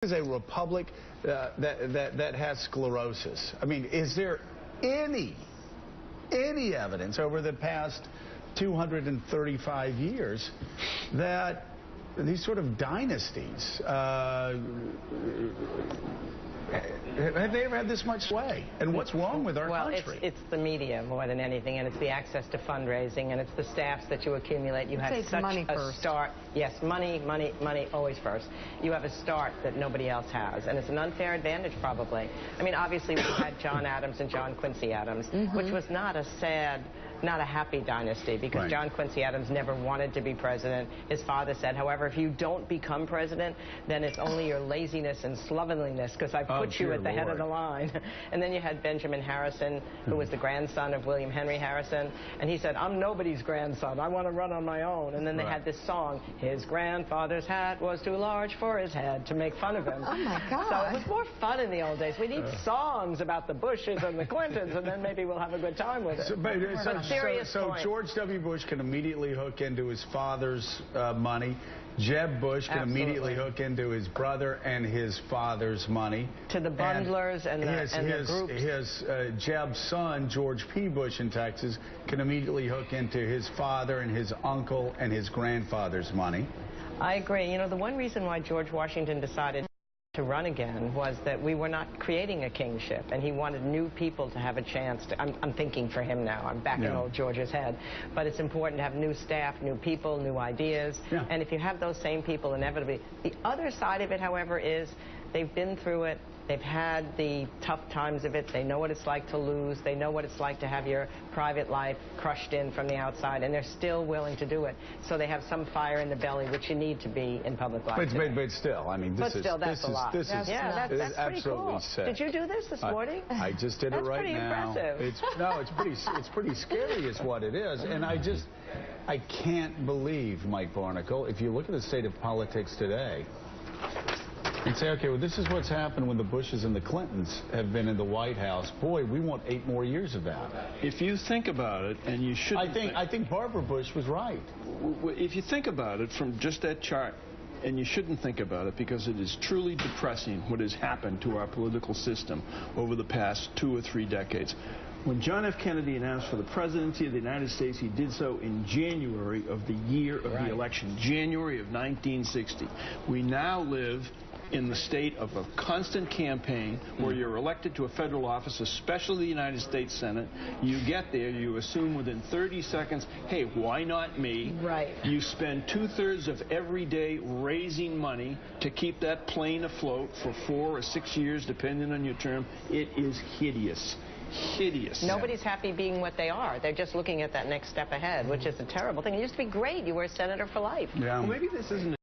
Is a republic that has sclerosis. I mean, is there any evidence over the past 235 years that these sort of dynasties have they ever had this much sway? And what's wrong with our country? Well, it's the media more than anything, and it's the access to fundraising, and it's the staffs that you accumulate. You have such a start. Yes, money, always first. You have a start that nobody else has, and it's an unfair advantage, probably. I mean, obviously, we had John Adams and John Quincy Adams, which was not a happy dynasty, because John Quincy Adams never wanted to be president. His father said, however, if you don't become president, then it's only your laziness and slovenliness, because I put you at the head of the line. And then you had Benjamin Harrison, who was the grandson of William Henry Harrison, and he said, I'm nobody's grandson. I want to run on my own. And then they had this song, his grandfather's hat was too large for his head, to make fun of him. Oh, my God. So it was more fun in the old days. We need songs about the Bushes and the Clintons, and then maybe we'll have a good time with it. So George W. Bush can immediately hook into his father's money. Jeb Bush can immediately hook into his brother and his father's money. To the bundlers and the groups. His Jeb's son, George P. Bush in Texas, can immediately hook into his father and his uncle and his grandfather's money. I agree. You know, the one reason why George Washington decided to run again was that we were not creating a kingship, and he wanted new people to have a chance to, I'm thinking for him now, I'm back in old George's head, but it's important to have new staff, new people, new ideas, and if you have those same people, inevitably. The other side of it, however, is they've been through it. They've had the tough times of it. They know what it's like to lose. They know what it's like to have your private life crushed in from the outside, and they're still willing to do it. So they have some fire in the belly, which you need to be in public life. But still, I mean, that's absolutely pretty cool. sad. Did you do this morning? I just did it right now. That's pretty impressive. It's pretty scary is what it is. And I can't believe, Mike Barnicle, if you look at the state of politics today, and say, okay, well, this is what's happened when the Bushes and the Clintons have been in the White House. Boy, we want 8 more years of that. If you think about it, and you should, I think Barbara Bush was right. If you think about it from just that chart, and you shouldn't think about it because it is truly depressing what has happened to our political system over the past 2 or 3 decades. When John F. Kennedy announced for the presidency of the United States, he did so in January of the year of the election, January of 1960. We now live in the state of a constant campaign where you're elected to a federal office, especially the United States Senate. You get there, you assume within 30 seconds, hey, why not me? Right. You spend 2/3 of every day raising money to keep that plane afloat for 4 or 6 years, depending on your term. It is hideous. Hideous. Nobody's happy being what they are. They're just looking at that next step ahead, which is a terrible thing. It used to be great. You were a senator for life. Yeah. Well, maybe this isn't